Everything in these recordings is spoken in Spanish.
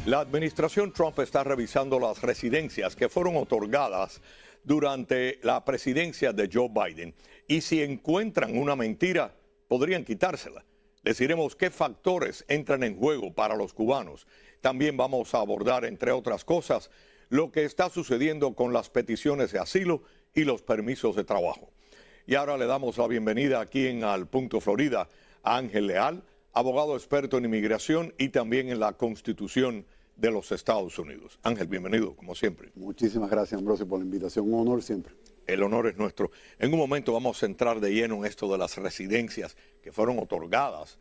La administración Trump está revisando las residencias que fueron otorgadas durante la presidencia de Joe Biden y si encuentran una mentira, podrían quitársela. Les diremos qué factores entran en juego para los cubanos. También vamos a abordar, entre otras cosas, lo que está sucediendo con las peticiones de asilo y los permisos de trabajo. Y ahora le damos la bienvenida aquí en Al Punto Florida a Ángel Leal, abogado experto en inmigración y también en la Constitución de los Estados Unidos. Ángel, bienvenido, como siempre. Muchísimas gracias, Ambrosio, por la invitación. Un honor siempre. El honor es nuestro. En un momento vamos a entrar de lleno en esto de las residencias que fueron otorgadas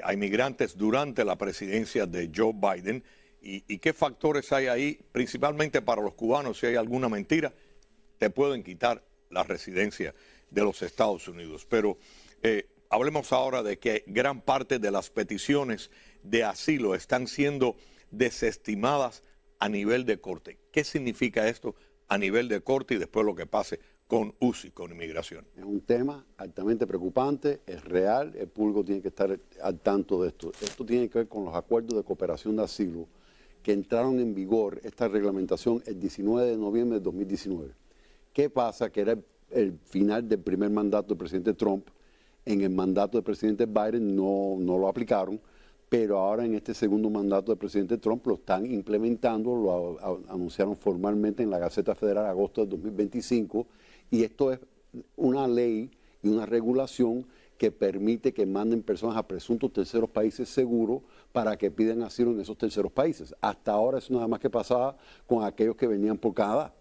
a inmigrantes durante la presidencia de Joe Biden y qué factores hay ahí, principalmente para los cubanos. Si hay alguna mentira, te pueden quitar la residencia de los Estados Unidos. Pero hablemos ahora de que gran parte de las peticiones de asilo están siendo desestimadas a nivel de corte. ¿Qué significa esto a nivel de corte y después lo que pase con UCI, con inmigración? Es un tema altamente preocupante, es real, el público tiene que estar al tanto de esto. Esto tiene que ver con los acuerdos de cooperación de asilo que entraron en vigor, esta reglamentación, el 19 de noviembre de 2019. ¿Qué pasa? Que era el final del primer mandato del presidente Trump. En el mandato del presidente Biden no lo aplicaron, pero ahora en este segundo mandato del presidente Trump lo están implementando, lo anunciaron formalmente en la Gaceta Federal en agosto de 2025, y esto es una ley y una regulación que permite que manden personas a presuntos terceros países seguros para que pidan asilo en esos terceros países. Hasta ahora eso nada más que pasaba con aquellos que venían por Canadá,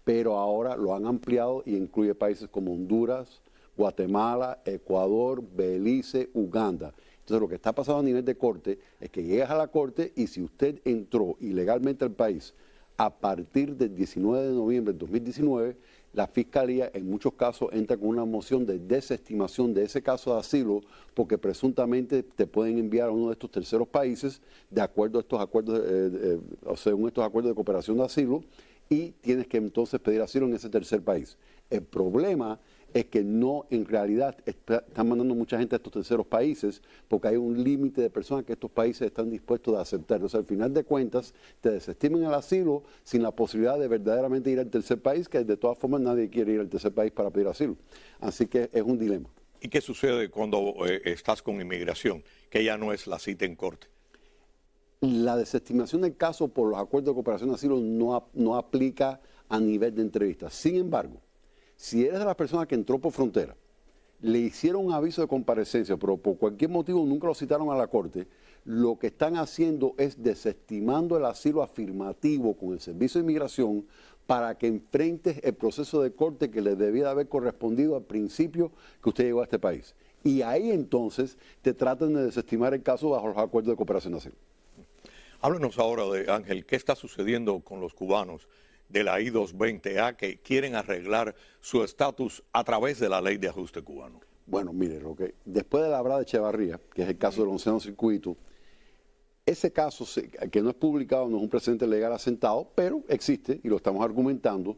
pero ahora lo han ampliado y incluye países como Honduras, Guatemala, Ecuador, Belice, Uganda. Entonces lo que está pasando a nivel de corte es que llegas a la corte y si usted entró ilegalmente al país a partir del 19 de noviembre de 2019, la Fiscalía en muchos casos entra con una moción de desestimación de ese caso de asilo porque presuntamente te pueden enviar a uno de estos terceros países de acuerdo a estos acuerdos, o según estos acuerdos de cooperación de asilo, y tienes que entonces pedir asilo en ese tercer país. El problema es que no, en realidad, están mandando mucha gente a estos terceros países porque hay un límite de personas que estos países están dispuestos a aceptar. O sea, al final de cuentas, te desestiman el asilo sin la posibilidad de verdaderamente ir al tercer país, que de todas formas nadie quiere ir al tercer país para pedir asilo. Así que es un dilema. ¿Y qué sucede cuando estás con inmigración, que ya no es la cita en corte? La desestimación del caso por los acuerdos de cooperación de asilo no aplica a nivel de entrevista. Sin embargo, si eres de la persona que entró por frontera, le hicieron un aviso de comparecencia, pero por cualquier motivo nunca lo citaron a la corte, lo que están haciendo es desestimando el asilo afirmativo con el Servicio de Inmigración para que enfrentes el proceso de corte que le debía haber correspondido al principio que usted llegó a este país. Y ahí entonces te tratan de desestimar el caso bajo los acuerdos de cooperación de asilo. Háblenos ahora de, Ángel, ¿qué está sucediendo con los cubanos de la I-220A que quieren arreglar su estatus a través de la ley de ajuste cubano? Bueno, mire, después de la Brada de Echevarría, que es el caso del 11º circuito, ese caso, que no es publicado, no es un precedente legal asentado, pero existe y lo estamos argumentando,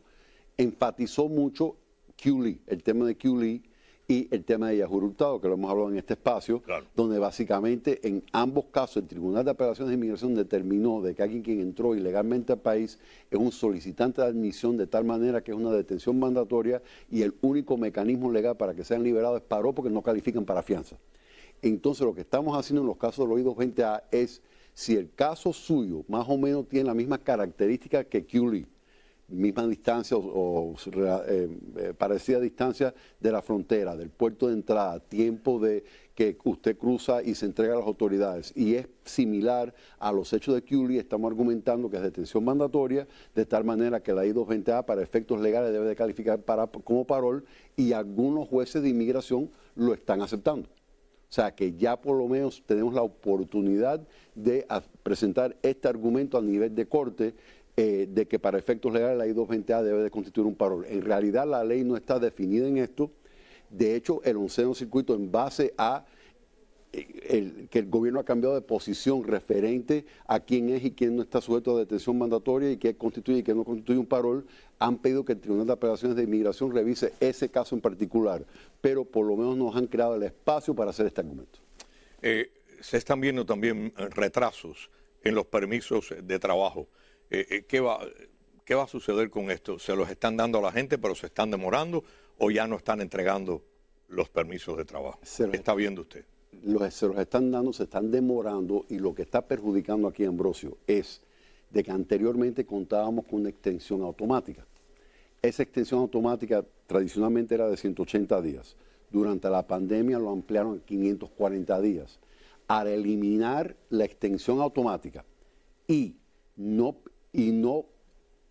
enfatizó mucho QLE, el tema de QLE y el tema de Yajur Hurtado, que lo hemos hablado en este espacio, claro, donde básicamente en ambos casos el Tribunal de Apelaciones de Inmigración determinó de que alguien quien entró ilegalmente al país es un solicitante de admisión de tal manera que es una detención mandatoria y el único mecanismo legal para que sean liberados es paró porque no califican para fianza. Entonces lo que estamos haciendo en los casos de los I-220A es si el caso suyo más o menos tiene la misma característica que QLE, misma distancia o parecida distancia de la frontera, del puerto de entrada, tiempo de que usted cruza y se entrega a las autoridades, y es similar a los hechos de QLE, estamos argumentando que es detención mandatoria, de tal manera que la I-220A para efectos legales debe de calificar como parol, y algunos jueces de inmigración lo están aceptando. O sea que ya por lo menos tenemos la oportunidad de presentar este argumento a nivel de corte, de que para efectos legales la I-220A debe de constituir un parol. En realidad la ley no está definida en esto. De hecho, el 11º circuito, en base a que el gobierno ha cambiado de posición referente a quién es y quién no está sujeto a detención mandatoria y qué constituye y qué no constituye un parol, han pedido que el Tribunal de Apelaciones de Inmigración revise ese caso en particular, pero por lo menos nos han creado el espacio para hacer este argumento. Se están viendo también retrasos en los permisos de trabajo. ¿Qué va a suceder con esto? ¿Se los están dando a la gente pero se están demorando o ya no están entregando los permisos de trabajo? ¿Qué está viendo usted? Se los están dando, se están demorando, y lo que está perjudicando aquí, Ambrosio, es de que anteriormente contábamos con una extensión automática. Esa extensión automática tradicionalmente era de 180 días. Durante la pandemia lo ampliaron a 540 días. Al eliminar la extensión automática y no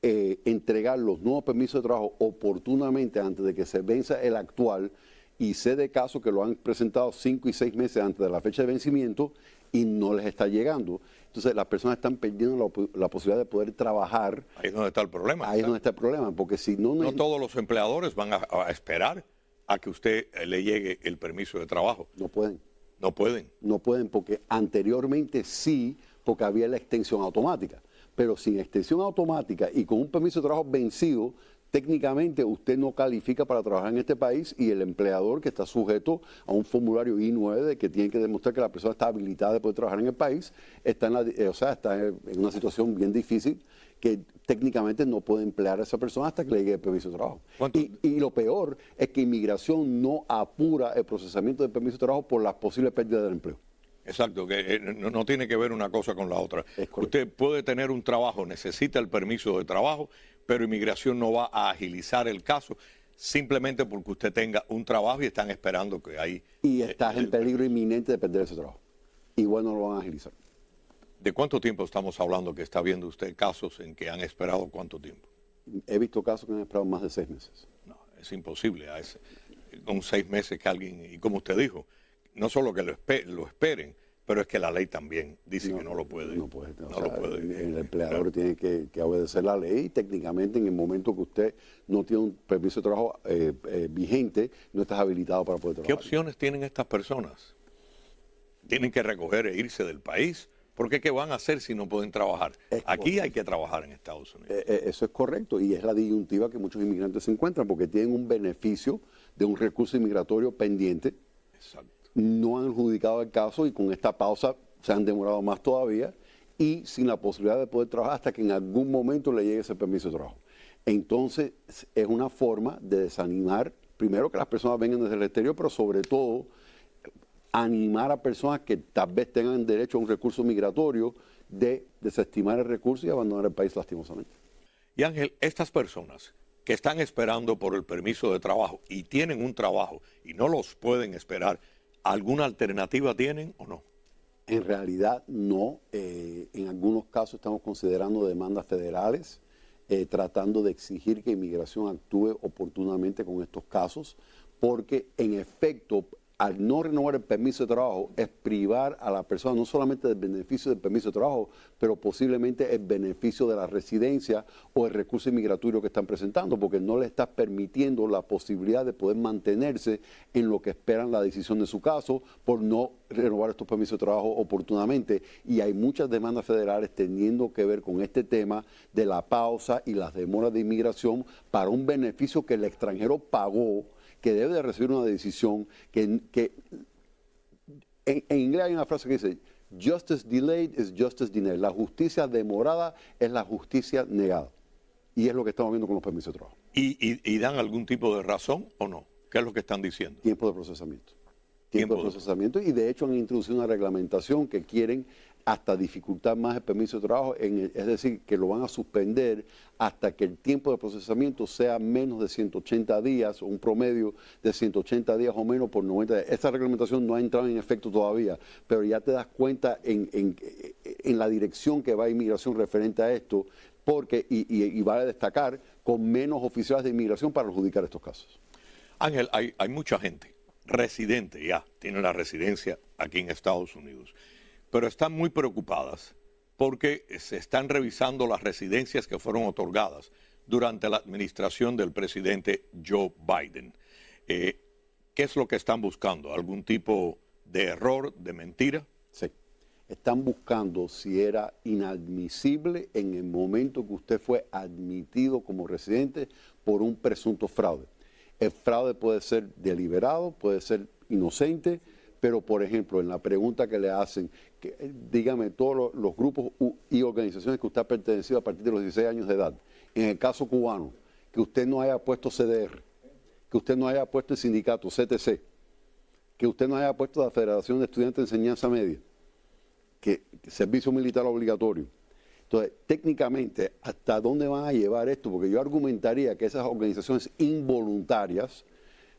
entregar los nuevos permisos de trabajo oportunamente antes de que se venza el actual, y sé de casos que lo han presentado 5 y 6 meses antes de la fecha de vencimiento y no les está llegando. Entonces las personas están perdiendo la posibilidad de poder trabajar. Ahí es donde está el problema. Ahí es donde está el problema, porque si no... No todos los empleadores van a esperar a que usted le llegue el permiso de trabajo. No pueden. No pueden. No pueden, porque anteriormente sí, porque había la extensión automática. Pero sin extensión automática y con un permiso de trabajo vencido, técnicamente usted no califica para trabajar en este país, y el empleador, que está sujeto a un formulario I-9 de que tiene que demostrar que la persona está habilitada de poder trabajar en el país, está en una situación bien difícil, que técnicamente no puede emplear a esa persona hasta que le llegue el permiso de trabajo. Y lo peor es que inmigración no apura el procesamiento del permiso de trabajo por las posibles pérdidas del empleo. Exacto, que no tiene que ver una cosa con la otra. Usted puede tener un trabajo, necesita el permiso de trabajo, pero inmigración no va a agilizar el caso simplemente porque usted tenga un trabajo y están esperando que ahí... Y estás en peligro inminente de perder ese trabajo. Igual no lo van a agilizar. ¿De cuánto tiempo estamos hablando que está viendo usted casos en que han esperado cuánto tiempo? He visto casos que han esperado más de 6 meses. No, es imposible. Con 6 meses que alguien, y como usted dijo, no solo que lo esperen, pero es que la ley también dice que no lo puede. No puede. Lo puede. El empleador tiene que obedecer la ley, y técnicamente en el momento que usted no tiene un permiso de trabajo vigente, no estás habilitado para poder trabajar. ¿Qué opciones tienen estas personas? ¿Tienen que recoger e irse del país? Porque ¿qué van a hacer si no pueden trabajar? Aquí hay que trabajar en Estados Unidos. Eso es correcto, y es la disyuntiva que muchos inmigrantes se encuentran, porque tienen un beneficio de un recurso inmigratorio pendiente. Exacto. No han adjudicado el caso, y con esta pausa se han demorado más todavía, y sin la posibilidad de poder trabajar hasta que en algún momento le llegue ese permiso de trabajo. Entonces es una forma de desanimar, primero, que las personas vengan desde el exterior, pero sobre todo animar a personas que tal vez tengan derecho a un recurso migratorio de desestimar el recurso y abandonar el país lastimosamente. Y Ángel, estas personas que están esperando por el permiso de trabajo y tienen un trabajo y no los pueden esperar, ¿alguna alternativa tienen o no? En realidad no. En algunos casos estamos considerando demandas federales, tratando de exigir que inmigración actúe oportunamente con estos casos, porque en efecto, al no renovar el permiso de trabajo, es privar a la persona no solamente del beneficio del permiso de trabajo, pero posiblemente el beneficio de la residencia o el recurso inmigratorio que están presentando, porque no le estás permitiendo la posibilidad de poder mantenerse en lo que esperan la decisión de su caso por no renovar estos permisos de trabajo oportunamente. Y hay muchas demandas federales teniendo que ver con este tema de la pausa y las demoras de inmigración para un beneficio que el extranjero pagó, que debe de recibir una decisión que en inglés hay una frase que dice: justice delayed is justice denied. La justicia demorada es la justicia negada. Y es lo que estamos viendo con los permisos de trabajo. ¿Y dan algún tipo de razón o no? ¿Qué es lo que están diciendo? Tiempo de procesamiento. Y de hecho han introducido una reglamentación que quieren hasta dificultar más el permiso de trabajo, es decir, que lo van a suspender hasta que el tiempo de procesamiento sea menos de 180 días, o un promedio de 180 días o menos por 90 días. Esta reglamentación no ha entrado en efecto todavía, pero ya te das cuenta en la dirección que va inmigración referente a esto, porque, y vale destacar, con menos oficiales de inmigración para adjudicar estos casos. Ángel, hay mucha gente residente ya, tiene la residencia aquí en Estados Unidos, pero están muy preocupadas porque se están revisando las residencias que fueron otorgadas durante la administración del presidente Joe Biden. ¿Qué es lo que están buscando? ¿Algún tipo de error, de mentira? Sí. Están buscando si era inadmisible en el momento que usted fue admitido como residente por un presunto fraude. El fraude puede ser deliberado, puede ser inocente, Pero, por ejemplo, en la pregunta que le hacen, dígame todos los grupos y organizaciones que usted ha pertenecido a partir de los 16 años de edad. En el caso cubano, que usted no haya puesto CDR, que usted no haya puesto el sindicato CTC, que usted no haya puesto la Federación de Estudiantes de Enseñanza Media, que servicio militar obligatorio. Entonces, técnicamente, ¿hasta dónde van a llevar esto? Porque yo argumentaría que esas organizaciones involuntarias,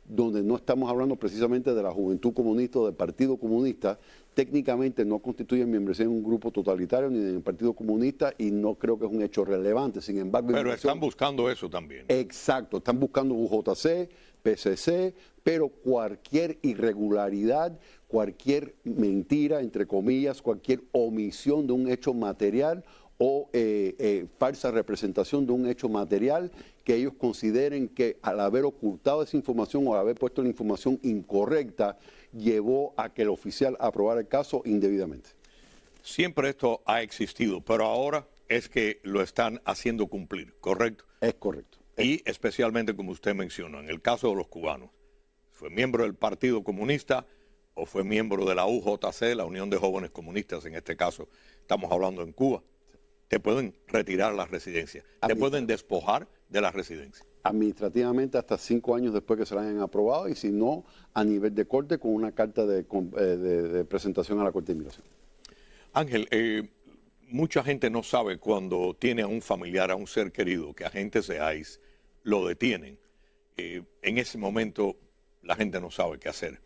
donde no estamos hablando precisamente de la Juventud Comunista o del Partido Comunista, técnicamente no constituyen membresía en un grupo totalitario ni en el Partido Comunista y no creo que es un hecho relevante. Sin embargo, pero están buscando eso también. Exacto, están buscando UJC, PCC, pero cualquier irregularidad, cualquier mentira, entre comillas, cualquier omisión de un hecho material o falsa representación de un hecho material que ellos consideren que al haber ocultado esa información o al haber puesto la información incorrecta llevó a que el oficial aprobara el caso indebidamente. Siempre esto ha existido, pero ahora es que lo están haciendo cumplir, ¿correcto? Es correcto. Y especialmente, como usted mencionó, en el caso de los cubanos, ¿fue miembro del Partido Comunista o fue miembro de la UJC, la Unión de Jóvenes Comunistas, en este caso estamos hablando en Cuba? Te pueden retirar la residencia, te pueden despojar de la residencia. Administrativamente hasta 5 años después que se la hayan aprobado y si no, a nivel de corte con una carta de presentación a la Corte de Inmigración. Ángel, mucha gente no sabe cuando tiene a un familiar, a un ser querido, que agentes de ICE lo detienen. En ese momento la gente no sabe qué hacer.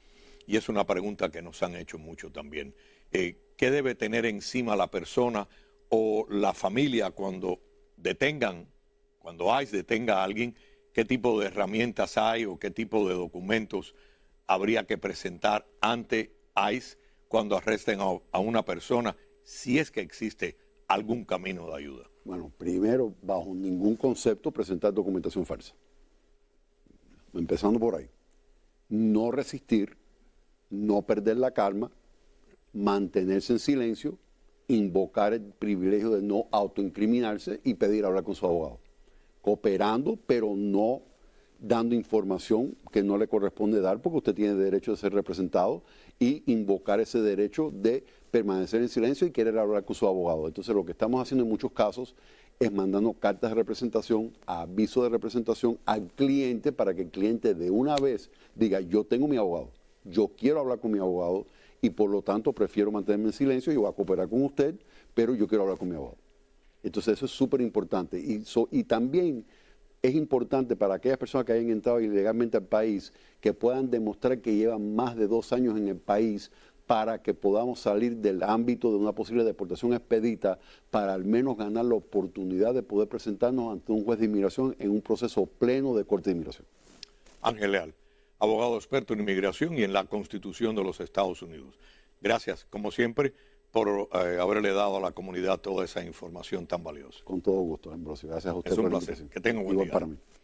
Y es una pregunta que nos han hecho mucho también. ¿Qué debe tener encima la persona o la familia cuando ICE detenga a alguien? ¿Qué tipo de herramientas hay o qué tipo de documentos habría que presentar ante ICE cuando arresten a una persona, si es que existe algún camino de ayuda? Bueno, primero, bajo ningún concepto presentar documentación falsa. Empezando por ahí. No resistir, no perder la calma, mantenerse en silencio, invocar el privilegio de no autoincriminarse y pedir hablar con su abogado. Cooperando, pero no dando información que no le corresponde dar, porque usted tiene derecho de ser representado, y invocar ese derecho de permanecer en silencio y querer hablar con su abogado. Entonces, lo que estamos haciendo en muchos casos es mandando cartas de representación, aviso de representación al cliente para que el cliente de una vez diga, yo tengo mi abogado, yo quiero hablar con mi abogado y por lo tanto prefiero mantenerme en silencio, yo voy a cooperar con usted, pero yo quiero hablar con mi abogado. Entonces eso es súper importante y también es importante para aquellas personas que hayan entrado ilegalmente al país que puedan demostrar que llevan más de 2 años en el país para que podamos salir del ámbito de una posible deportación expedita para al menos ganar la oportunidad de poder presentarnos ante un juez de inmigración en un proceso pleno de corte de inmigración. Ángel Leal, abogado experto en inmigración y en la Constitución de los Estados Unidos. Gracias, como siempre, por haberle dado a la comunidad toda esa información tan valiosa. Con todo gusto, Ambrosio. Gracias a usted por la invitación. Es un placer. Que tenga un buen día. Para mí.